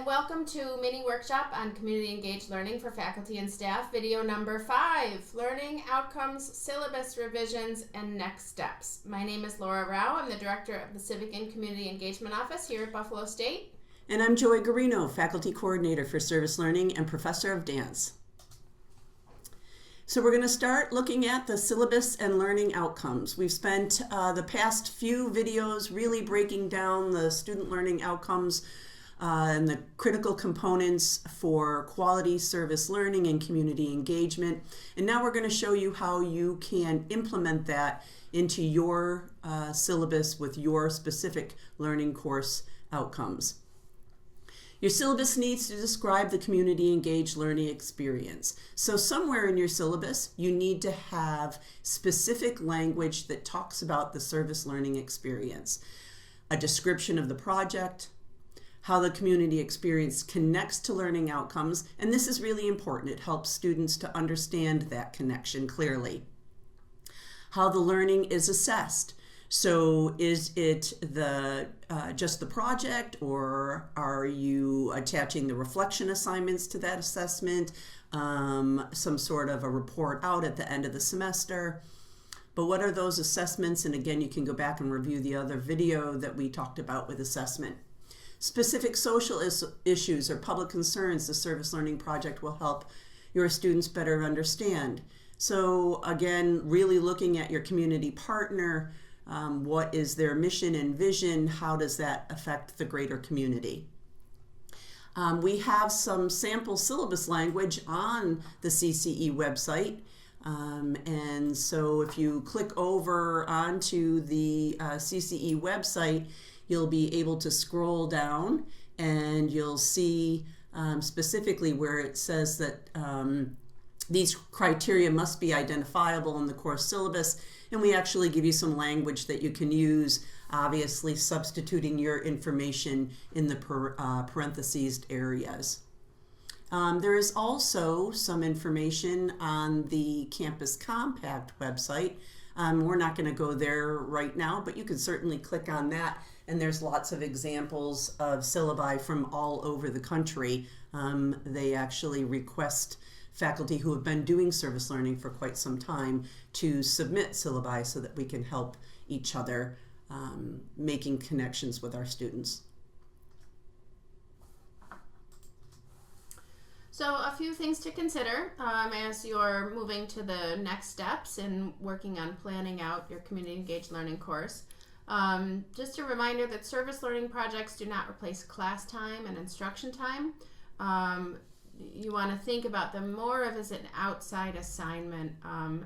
and welcome to mini workshop on community engaged learning for faculty and staff, video number 5, learning outcomes, syllabus revisions, and next steps. My name is Laura Rao. I'm the director of the Civic and Community Engagement Office here at Buffalo State. And I'm Joy Garino, faculty coordinator for service learning and professor of dance. So we're going to start looking at the syllabus and learning outcomes. We've spent the past few videos really breaking down the student learning outcomes and the critical components for quality service learning and community engagement. And now we're going to show you how you can implement that into your syllabus with your specific learning course outcomes. Your syllabus needs to describe the community engaged learning experience. So somewhere in your syllabus, you need to have specific language that talks about the service learning experience, a description of the project, how the community experience connects to learning outcomes, and this is really important. It helps students to understand that connection clearly. How the learning is assessed. So is it just the project, or are you attaching the reflection assignments to that assessment, some sort of a report out at the end of the semester? But what are those assessments? And again, you can go back and review the other video that we talked about with assessment. Specific social issues or public concerns the service learning project will help your students better understand. So again, really looking at your community partner, what is their mission and vision? How does that affect the greater community? We have some sample syllabus language on the CCE website. And so if you click over onto the CCE website, you'll be able to scroll down and you'll see specifically where it says that these criteria must be identifiable in the course syllabus, and we actually give you some language that you can use, obviously substituting your information in the parentheses areas. There is also some information on the Campus Compact website. We're not going to go there right now, but you can certainly click on that, and there's lots of examples of syllabi from all over the country. They actually request faculty who have been doing service learning for quite some time to submit syllabi so that we can help each other making connections with our students. So a few things to consider as you're moving to the next steps in working on planning out your community engaged learning course. Just a reminder that service learning projects do not replace class time and instruction time. You want to think about them more of as an outside assignment.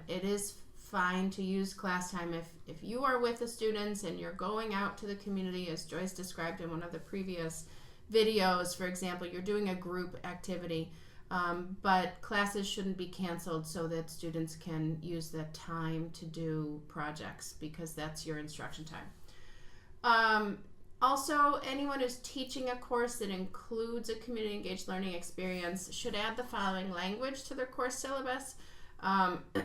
It is fine to use class time if you are with the students and you're going out to the community, as Joyce described in one of the previous videos. For example, you're doing a group activity, but classes shouldn't be canceled so that students can use the time to do projects, because that's your instruction time. Also, anyone who's teaching a course that includes a community engaged learning experience should add the following language to their course syllabus.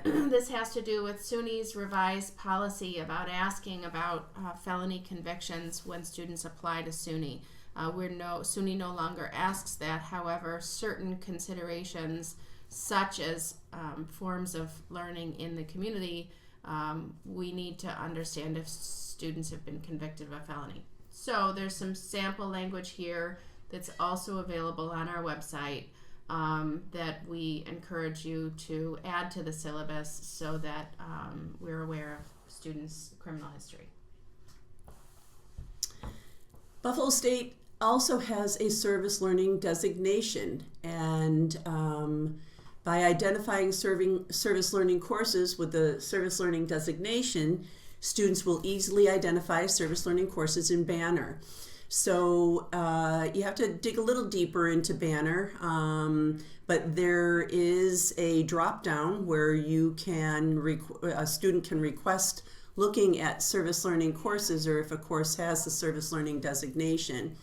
This has to do with SUNY's revised policy about asking about felony convictions when students apply to SUNY. SUNY no longer asks that. However, certain considerations such as forms of learning in the community, we need to understand if students have been convicted of a felony. So there's some sample language here that's also available on our website that we encourage you to add to the syllabus so that we're aware of students' criminal history. Buffalo State also has a service learning designation, and by identifying service learning courses with the service learning designation, students will easily identify service learning courses in Banner. So you have to dig a little deeper into Banner, but there is a drop-down where you can a student can request looking at service learning courses, or if a course has the service learning designation.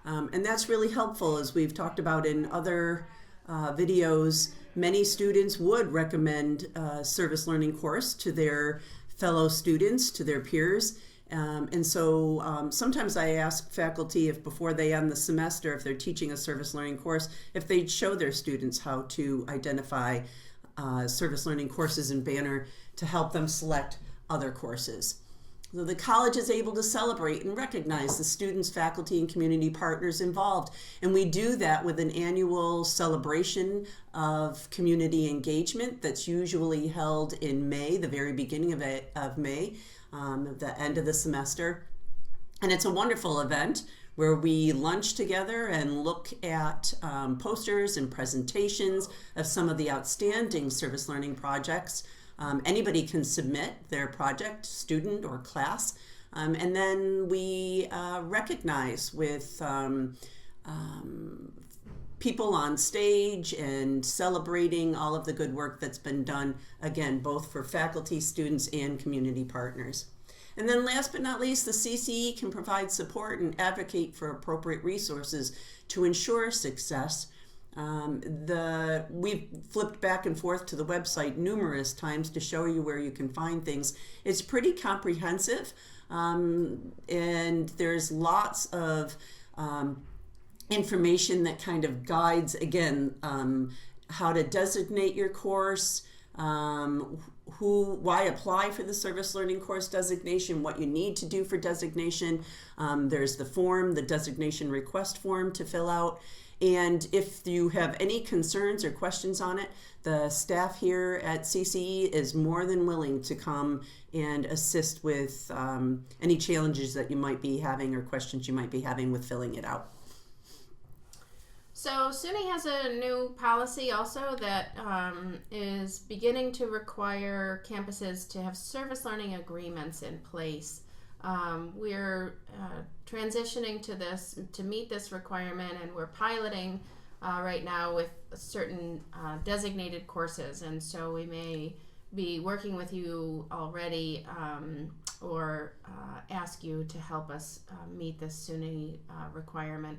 And that's really helpful. As we've talked about in other videos, many students would recommend a service learning course to their fellow students, to their peers, And so sometimes I ask faculty if before they end the semester, if they're teaching a service learning course, if they'd show their students how to identify service learning courses in Banner to help them select other courses. So the college is able to celebrate and recognize the students, faculty, and community partners involved. And we do that with an annual celebration of community engagement that's usually held in May, the very beginning of May, the end of the semester. And it's a wonderful event where we lunch together and look at posters and presentations of some of the outstanding service learning projects. Anybody can submit their project, student or class, and then we recognize with people on stage and celebrating all of the good work that's been done, again, both for faculty, students, and community partners. And then last but not least, the CCE can provide support and advocate for appropriate resources to ensure success. We've flipped back and forth to the website numerous times to show you where you can find things. It's pretty comprehensive, and there's lots of information that kind of guides, again, how to designate your course, why apply for the service learning course designation, what you need to do for designation. There's the form, the designation request form to fill out. And if you have any concerns or questions on it, the staff here at CCE is more than willing to come and assist with any challenges that you might be having or questions you might be having with filling it out. So SUNY has a new policy also that is beginning to require campuses to have service learning agreements in place. We're transitioning to this to meet this requirement, and we're piloting right now with certain designated courses, and so we may be working with you already or ask you to help us meet this SUNY requirement.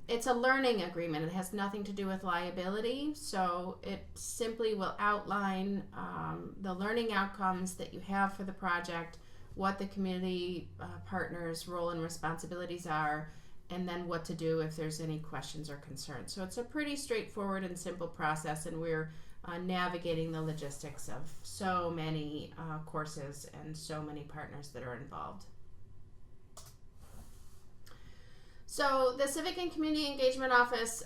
It's a learning agreement. It has nothing to do with liability, so it simply will outline the learning outcomes that you have for the project, what the community partners' role and responsibilities are, and then what to do if there's any questions or concerns. So it's a pretty straightforward and simple process, and we're navigating the logistics of so many courses and so many partners that are involved. So the Civic and Community Engagement Office,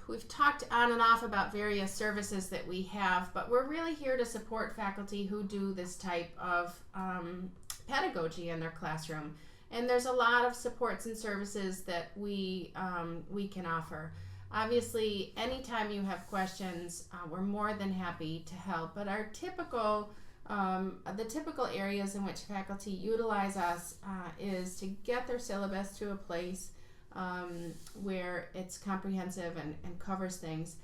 we've talked on and off about various services that we have, but we're really here to support faculty who do this type of pedagogy in their classroom. And there's a lot of supports and services that we can offer. Obviously, anytime you have questions, we're more than happy to help. But our the typical areas in which faculty utilize us is to get their syllabus to a place where it's comprehensive and covers things,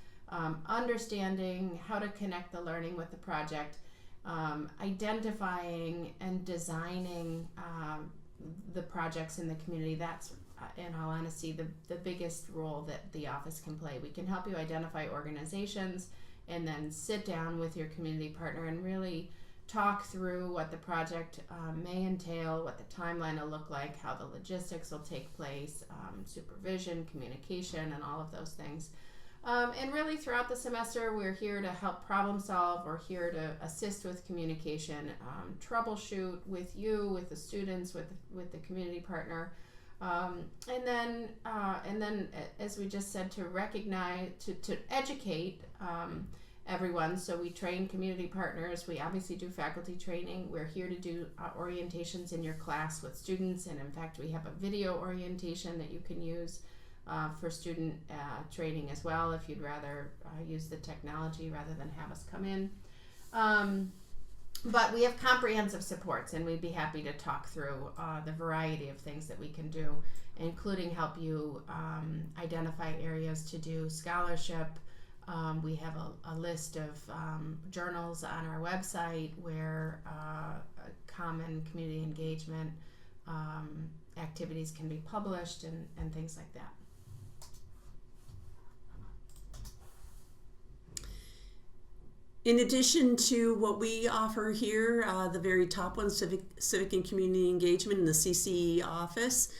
understanding how to connect the learning with the project, identifying and designing the projects in the community. That's, in all honesty, the biggest role that the office can play. We can help you identify organizations and then sit down with your community partner and really talk through what the project may entail, what the timeline will look like, how the logistics will take place, supervision, communication, and all of those things. And really throughout the semester, we're here to help problem solve. We're here to assist with communication, troubleshoot with you, with the students, with the community partner. And then, as we just said, to recognize, to educate everyone. So we train community partners. We obviously do faculty training. We're here to do orientations in your class with students. And in fact, we have a video orientation that you can use for student training as well, if you'd rather use the technology rather than have us come in. But we have comprehensive supports, and we'd be happy to talk through the variety of things that we can do, including help you identify areas to do scholarship. We have a list of journals on our website where common community engagement activities can be published and things like that. In addition to what we offer here, the very top one, civic and community engagement in the CCE office,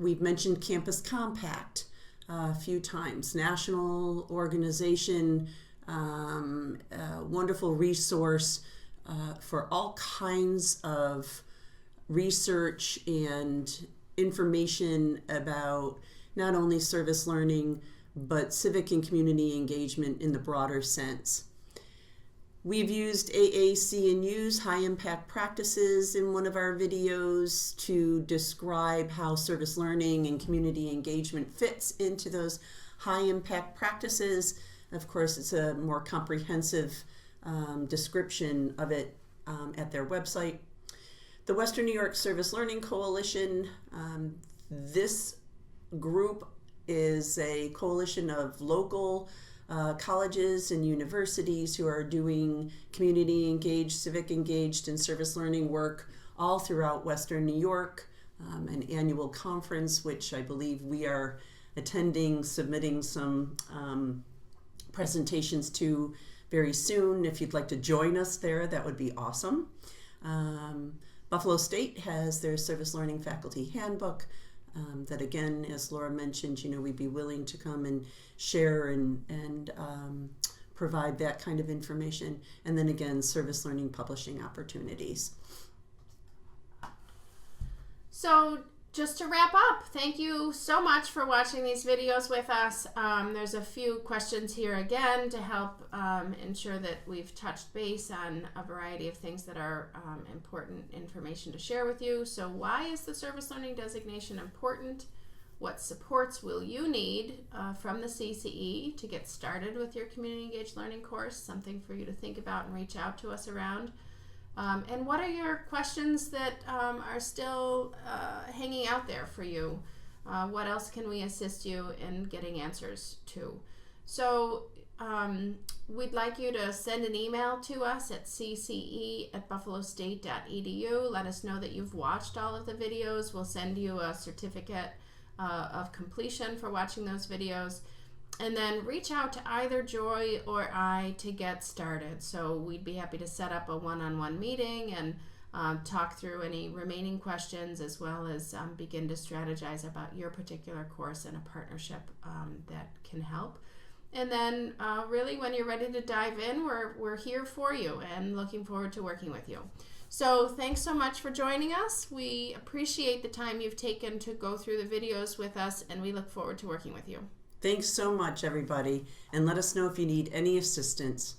we've mentioned Campus Compact a few times. National organization, wonderful resource for all kinds of research and information about not only service learning, but civic and community engagement in the broader sense. We've used AAC&U's high impact practices in one of our videos to describe how service learning and community engagement fits into those high impact practices. Of course, it's a more comprehensive description of it at their website. The Western New York Service Learning Coalition, this group is a coalition of local colleges and universities who are doing community engaged, civic engaged, and service learning work all throughout Western New York. An annual conference, which I believe we are attending, submitting some presentations to very soon. If you'd like to join us there, that would be awesome. Buffalo State has their service learning faculty handbook. That again, as Laura mentioned, we'd be willing to come and share and provide that kind of information. And then again, service learning publishing opportunities. So just to wrap up, thank you so much for watching these videos with us. There's a few questions here again to help ensure that we've touched base on a variety of things that are important information to share with you. So why is the service learning designation important? What supports will you need from the CCE to get started with your community engaged learning course? Something for you to think about and reach out to us around. And what are your questions that are still hanging out there for you? What else can we assist you in getting answers to? So we'd like you to send an email to us at cce@buffalostate.edu. Let us know that you've watched all of the videos. We'll send you a certificate of completion for watching those videos. And then reach out to either Joy or I to get started. So we'd be happy to set up a one-on-one meeting and talk through any remaining questions, as well as begin to strategize about your particular course and a partnership that can help. And then really when you're ready to dive in, we're here for you and looking forward to working with you. So thanks so much for joining us. We appreciate the time you've taken to go through the videos with us, and we look forward to working with you. Thanks so much, everybody, and let us know if you need any assistance.